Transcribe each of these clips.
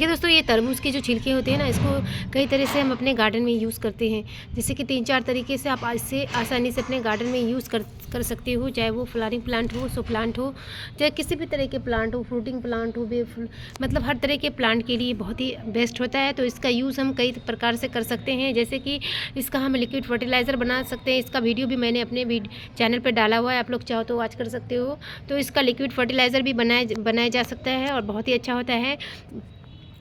देखिए दोस्तों, ये तरबूज के जो छिलके होते हैं ना, इसको कई तरह से हम अपने गार्डन में यूज़ करते हैं। जैसे कि 3-4 तरीके से आप इससे आसानी से अपने गार्डन में यूज़ कर सकते हो। चाहे वो फ्लावरिंग प्लांट हो, शो प्लांट हो, चाहे किसी भी तरह के प्लांट हो, फ्रूटिंग प्लांट हो, मतलब हर तरह के प्लांट के लिए बहुत ही बेस्ट होता है। तो इसका यूज़ हम कई प्रकार से कर सकते हैं। जैसे कि इसका हम लिक्विड फर्टिलाइज़र बना सकते हैं। इसका वीडियो भी मैंने अपने चैनल पर डाला हुआ है, आप लोग चाहो तो वॉच कर सकते हो। तो इसका लिक्विड फर्टिलाइज़र भी बनाया जा सकता है और बहुत ही अच्छा होता है।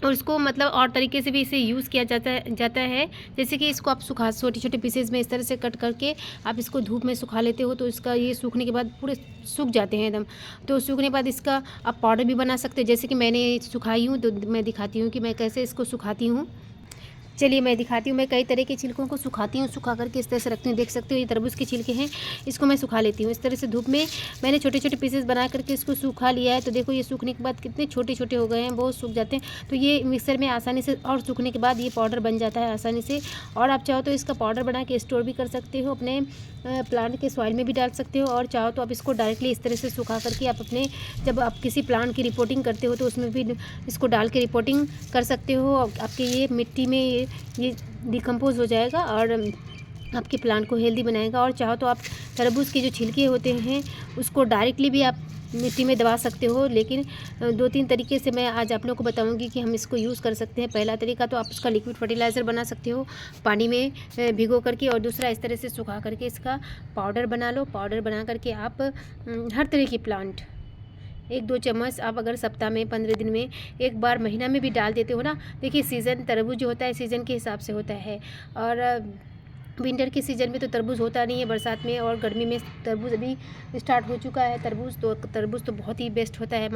और इसको मतलब और तरीके से भी इसे यूज़ किया जाता है। जैसे कि इसको आप छोटे-छोटे पीसेज़ में इस तरह से कट करके आप इसको धूप में सुखा लेते हो, तो इसका ये सूखने के बाद पूरे सूख जाते हैं एकदम। तो सूखने के बाद इसका आप पाउडर भी बना सकते हो। जैसे कि मैंने सुखाई हूँ, तो मैं दिखाती हूँ कि मैं कैसे इसको सुखाती हूँ। चलिए मैं दिखाती हूँ। मैं कई तरह के छिलकों को सुखाती हूँ, सुखा करके इस तरह से रखती हूँ। देख सकते हो ये तरबूज के छिलके हैं, इसको मैं सुखा लेती हूँ इस तरह से धूप में। मैंने छोटे-छोटे पीसेस बना करके इसको सुखा लिया है। तो देखो ये सूखने के बाद कितने छोटे-छोटे हो गए हैं, बहुत सूख जाते हैं। तो ये मिक्सर में आसानी से, और सूखने के बाद ये पाउडर बन जाता है आसानी से। और आप चाहो तो इसका पाउडर बना के स्टोर भी कर सकते हो, अपने प्लांट के सॉइल में भी डाल सकते हो। और चाहो तो आप इसको डायरेक्टली इस तरह से सुखा करके आप अपने, जब आप किसी प्लांट की रिपोर्टिंग करते हो तो उसमें भी इसको डाल के रिपोर्टिंग कर सकते हो। आपके ये मिट्टी में ये डिकम्पोज़ हो जाएगा और आपके प्लांट को हेल्दी बनाएगा। और चाहो तो आप तरबूज के जो छिलके होते हैं उसको डायरेक्टली भी आप मिट्टी में दबा सकते हो। लेकिन 2-3 तरीके से मैं आज आप लोग को बताऊंगी कि हम इसको यूज़ कर सकते हैं। पहला तरीका तो आप उसका लिक्विड फर्टिलाइज़र बना सकते हो पानी में भिगो करके, और दूसरा इस तरह से सुखा करके इसका पाउडर बना लो। पाउडर बना करके आप हर तरह की प्लांट 1-2 चम्मच आप अगर सप्ताह में, 15 दिन में एक बार, महीना में भी डाल देते हो ना। देखिए सीज़न तरबूज जो होता है सीज़न के हिसाब से होता है। और विंटर के सीज़न में तो तरबूज होता नहीं है, बरसात में और गर्मी में तरबूज अभी स्टार्ट हो चुका है। तरबूज तो बहुत ही बेस्ट होता है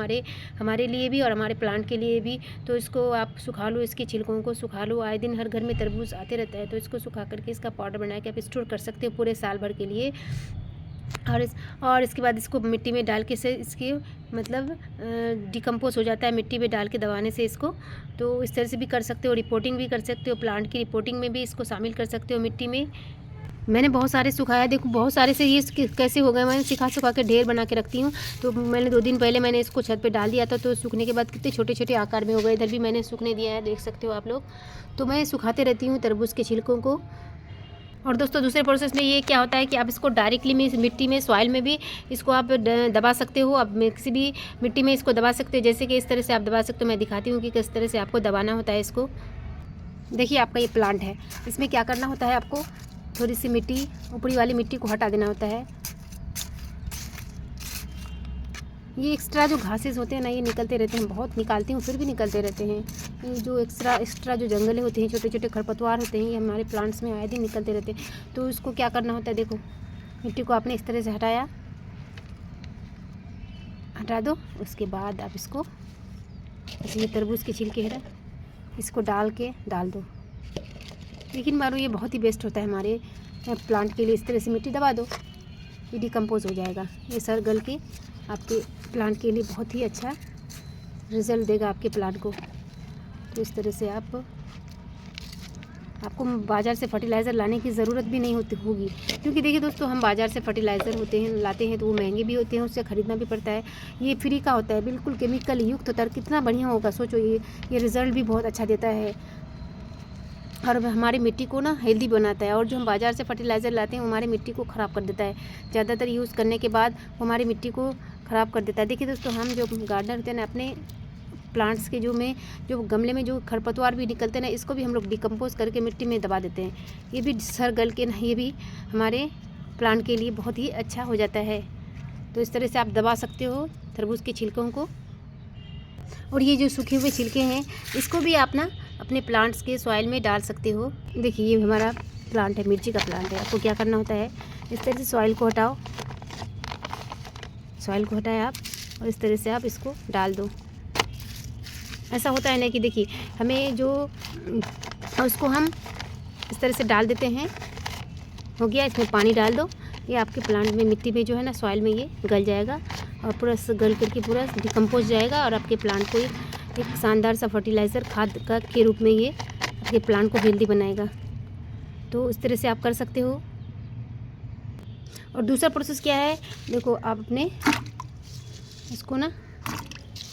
हमारे लिए भी और हमारे प्लांट के लिए भी। तो इसको आप सुखा लो, इसके छिलकों को सुखा लो। आए दिन हर घर में तरबूज आते रहता है, तो इसको सुखा करके इसका पाउडर बना के आप स्टोर कर सकते हो पूरे साल भर के लिए। और इसके बाद इसको मिट्टी में डाल के से इसकी मतलब डिकम्पोज हो जाता है मिट्टी में डाल के दबाने से इसको। तो इस तरह से भी कर सकते हो, रिपोर्टिंग भी कर सकते हो, प्लांट की रिपोर्टिंग में भी इसको शामिल कर सकते हो मिट्टी में। मैंने बहुत सारे सुखाया, देखो बहुत सारे से ये कैसे हो गए। मैंने सुखा के ढेर बना के रखती हूँ। तो मैंने 2 दिन पहले मैंने इसको छत पे डाल दिया था, तो सूखने के बाद कितने छोटे छोटे आकार में हो गए। इधर भी मैंने सूखने दिया है, देख सकते हो आप लोग। तो मैं सुखाते रहती हूँ तरबूज के छिलकों को। और दोस्तों दूसरे प्रोसेस में ये क्या होता है कि आप इसको डायरेक्टली में मिट्टी में, सॉइल में भी इसको आप दबा सकते हो। आप किसी भी मिट्टी में इसको दबा सकते हो, जैसे कि इस तरह से आप दबा सकते हो। मैं दिखाती हूँ कि किस तरह से आपको दबाना होता है इसको। देखिए आपका ये प्लांट है, इसमें क्या करना होता है, आपको थोड़ी सी मिट्टी, ऊपरी वाली मिट्टी को हटा देना होता है। ये एक्स्ट्रा जो घासेस होते हैं ना, ये निकलते रहते हैं, बहुत निकालती हूँ फिर भी निकलते रहते हैं। ये जो एक्स्ट्रा जो जंगले होते हैं, छोटे छोटे खरपतवार होते हैं, ये हमारे प्लांट्स में आए दिन निकलते रहते हैं। तो इसको क्या करना होता है, देखो मिट्टी को आपने इस तरह से हटा दो। उसके बाद आप इसको, इसमें तरबूज के छिलके है, इसको डाल दो। लेकिन मारो ये बहुत ही बेस्ट होता है हमारे प्लांट के लिए। इस तरह से मिट्टी दबा दो, ये डिकम्पोज हो जाएगा। ये सर गल के आपके प्लांट के लिए बहुत ही अच्छा रिज़ल्ट देगा आपके प्लांट को। तो इस तरह से आपको बाज़ार से फर्टिलाइज़र लाने की ज़रूरत भी नहीं होगी। क्योंकि देखिए दोस्तों, हम बाज़ार से फर्टिलाइज़र लाते हैं तो वो महंगे भी होते हैं, उससे ख़रीदना भी पड़ता है। ये फ्री का होता है, बिल्कुल केमिकल युक्त होता है। कितना बढ़िया होगा सोचो, ये रिज़ल्ट भी बहुत अच्छा देता है और हमारी मिट्टी को ना हेल्दी बनाता है। और जो हम बाज़ार से फर्टिलाइज़र लाते हैं वो हमारी मिट्टी को ख़राब कर देता है। ज़्यादातर यूज़ करने के बाद वो हमारी मिट्टी को ख़राब कर देता है। देखिए दोस्तों, हम जो गार्डनर होते हैं ना, अपने प्लांट्स के जो गमले में जो खरपतवार भी निकलते हैं ना, इसको भी हम लोग डिकम्पोज करके मिट्टी में दबा देते हैं। ये भी सर गल के ना, ये भी हमारे प्लांट के लिए बहुत ही अच्छा हो जाता है। तो इस तरह से आप दबा सकते हो तरबूज के छिलकों को। और ये जो सूखे हुए छिलके हैं, इसको भी आप ना अपने प्लांट्स के सॉइल में डाल सकते हो। देखिए ये हमारा प्लांट है, मिर्ची का प्लांट है। आपको क्या करना होता है, इस तरह से सॉइल को हटाएं आप, और इस तरह से आप इसको डाल दो। ऐसा होता है ना कि देखिए हमें जो, उसको हम इस तरह से डाल देते हैं, हो गया। इसमें पानी डाल दो, ये आपके प्लांट में मिट्टी में जो है ना, सॉइल में ये गल जाएगा और पूरा गल करके पूरा डिकम्पोज जाएगा। और आपके प्लांट को एक शानदार सा फर्टिलाइज़र खाद का के रूप में ये आपके प्लांट को हेल्दी बनाएगा। तो इस तरह से आप कर सकते हो। और दूसरा प्रोसेस क्या है, देखो आप अपने इसको ना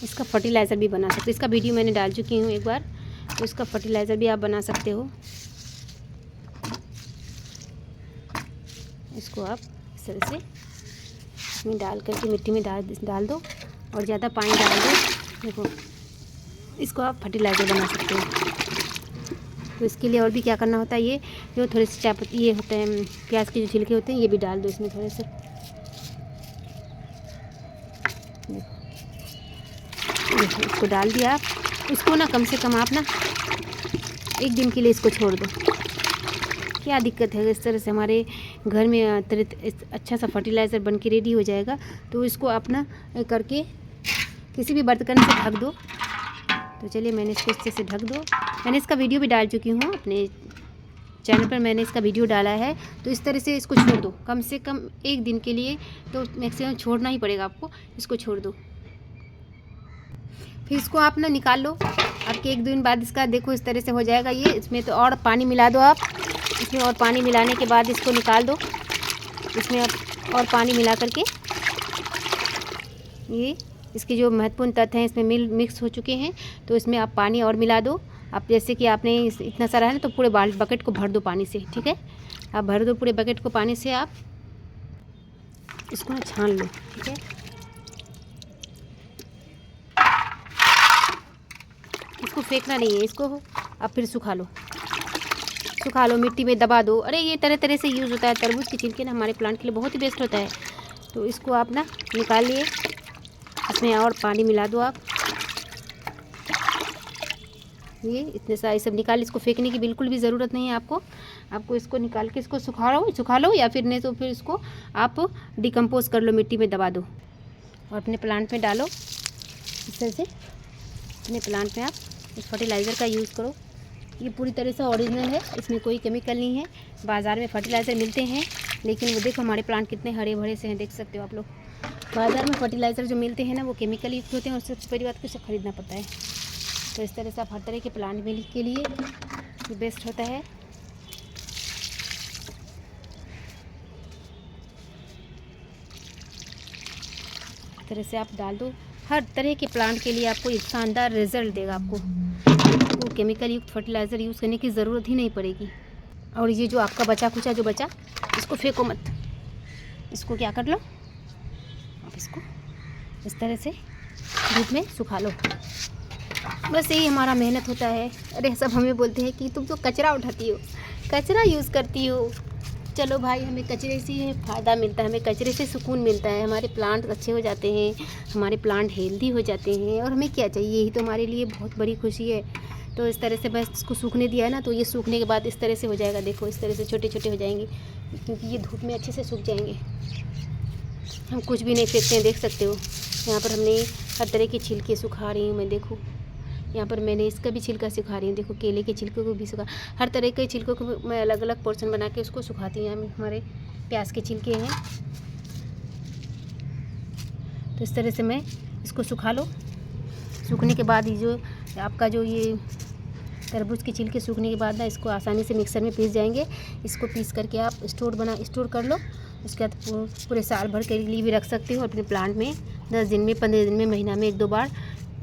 इसका फर्टिलाइज़र भी बना सकते हो। इसका वीडियो मैंने डाल चुकी हूँ एक बार, तो इसका फर्टिलाइज़र भी आप बना सकते हो। इसको आप इस तरह से इसमें डाल करके मिट्टी में डाल दो और ज़्यादा पानी डाल दो। देखो, इसको आप फर्टिलाइज़र बना सकते हो। तो इसके लिए और भी क्या करना होता है, ये जो थोड़े से चायपत्ती ये होते हैं, प्याज के जो छिलके होते हैं, ये भी डाल दो इसमें थोड़े से। देखो, इसको डाल दिया आप। इसको ना कम से कम आप ना 1 दिन के लिए इसको छोड़ दो। क्या दिक्कत है, इस तरह से हमारे घर में अच्छा सा फर्टिलाइज़र बन के रेडी हो जाएगा। तो इसको आप ना करके किसी भी बर्तन से ढक दो। तो चलिए, मैंने इसको अच्छे से ढक दो। मैंने इसका वीडियो भी डाल चुकी हूँ अपने चैनल पर, मैंने इसका वीडियो डाला है। तो इस तरह से इसको छोड़ दो कम से कम 1 दिन के लिए, तो मैक्सिमम छोड़ना ही पड़ेगा आपको। इसको छोड़ दो, फिर इसको आप ना निकाल लो। आपके 1 दिन बाद इसका देखो इस तरह से हो जाएगा ये। इसमें तो और पानी मिला दो आप, इसमें और पानी मिलाने के बाद इसको निकाल दो। इसमें आप और पानी मिला करके ये इसके जो महत्वपूर्ण तत्व हैं इसमें मिक्स हो चुके हैं। तो इसमें आप पानी और मिला दो। आप जैसे कि आपने इतना सारा है ना, तो पूरे बकेट को भर दो पानी से, ठीक है। आप भर दो पूरे बकेट को पानी से। आप इसको ना छान लो, ठीक है। इसको फेंकना नहीं है, इसको आप फिर सुखा लो, मिट्टी में दबा दो। अरे ये तरह तरह से यूज़ होता है। तरबूज के छिलके ना हमारे प्लांट के लिए बहुत ही बेस्ट होता है। तो इसको आप ना निकाल लिए, इसमें और पानी मिला दो आप। ये इतने सारे सब निकाल, इसको फेंकने की बिल्कुल भी ज़रूरत नहीं है आपको इसको निकाल के इसको सुखा लो, या फिर नहीं तो फिर इसको आप डिकम्पोज कर लो, मिट्टी में दबा दो और अपने प्लांट में डालो। इस तरह से अपने प्लांट में आप इस फर्टिलाइज़र का यूज़ करो। ये पूरी तरह से ओरिजिनल है, इसमें कोई केमिकल नहीं है। बाज़ार में फर्टिलाइज़र मिलते हैं, लेकिन वो देखो हमारे प्लांट कितने हरे भरे से हैं, देख सकते हो आप लोग। बाज़ार में फर्टिलाइज़र जो मिलते हैं ना, वो केमिकल युक्त होते हैं, और सबसे बड़ी बात को इसे ख़रीदना पड़ता है। तो इस तरह से आप हर तरह के प्लांट मिल के लिए ये बेस्ट होता है। इस तरह से आप डाल दो, हर तरह के प्लांट के लिए आपको एक शानदार रिजल्ट देगा। आपको केमिकल युक्त फर्टिलाइज़र यूज़ करने की ज़रूरत ही नहीं पड़ेगी। और ये जो आपका बचा इसको फेंको मत, इसको क्या कर लो, आप इसको इस तरह से धूप में सुखा लो। बस यही हमारा मेहनत होता है। अरे सब हमें बोलते हैं कि तुम तो कचरा उठाती हो, कचरा यूज़ करती हो। चलो भाई, हमें कचरे से फ़ायदा मिलता है, हमें कचरे से सुकून मिलता है। हमारे प्लांट अच्छे हो जाते हैं, हमारे प्लांट हेल्दी हो जाते हैं, और हमें क्या चाहिए, यही तो हमारे लिए बहुत बड़ी खुशी है। तो इस तरह से बस इसको सूखने दिया है ना, तो ये सूखने के बाद इस तरह से हो जाएगा। देखो इस तरह से छोटे छोटे हो जाएंगे, क्योंकि ये धूप में अच्छे से सूख जाएंगे। हम कुछ भी नहीं फेंकते हैं, देख सकते हो। यहाँ पर हमने हर तरह के छिलके सुखा रही हूँ मैं। देखो यहाँ पर मैंने इसका भी छिलका सुखा रही हूँ। देखो केले के छिलके को भी सुखा, हर तरह के छिलकों को मैं अलग अलग पोर्शन बना के उसको सुखाती हूँ। यहाँ हमारे प्याज के छिलके हैं, तो इस तरह से मैं इसको सुखा लो। सूखने के बाद ये जो आपका जो ये तरबूज के छिलके सूखने के बाद ना, इसको आसानी से मिक्सर में पीस जाएंगे। इसको पीस करके आप स्टोर कर लो। उसके बाद पूरे साल भर के लिए भी रख सकते हो अपने प्लांट में। 10 दिन में, 15 दिन में, महीना में 1-2 बार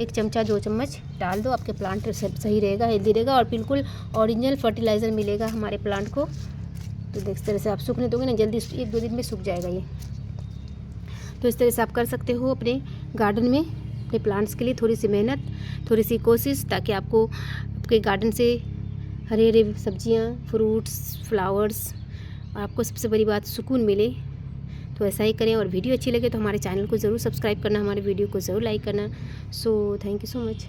1 चमचा 2 चम्मच डाल दो। आपके प्लांट सही रहेगा, हेल्दी रहेगा, और बिल्कुल ओरिजिनल फर्टिलाइज़र मिलेगा हमारे प्लांट को। तो इस तरह से आप सूखने दोगे ना, जल्दी 1-2 दिन में सूख जाएगा ये। तो इस तरह से आप कर सकते हो अपने गार्डन में, अपने प्लांट्स के लिए थोड़ी सी मेहनत, थोड़ी सी कोशिश, ताकि आपको आपके गार्डन से हरे हरे सब्जियां, फ्रूट्स, फ्लावर्स, और आपको सबसे बड़ी बात सुकून मिले। तो ऐसा ही करें। और वीडियो अच्छी लगे तो हमारे चैनल को ज़रूर सब्सक्राइब करना, हमारे वीडियो को ज़रूर लाइक करना। So thank you so much.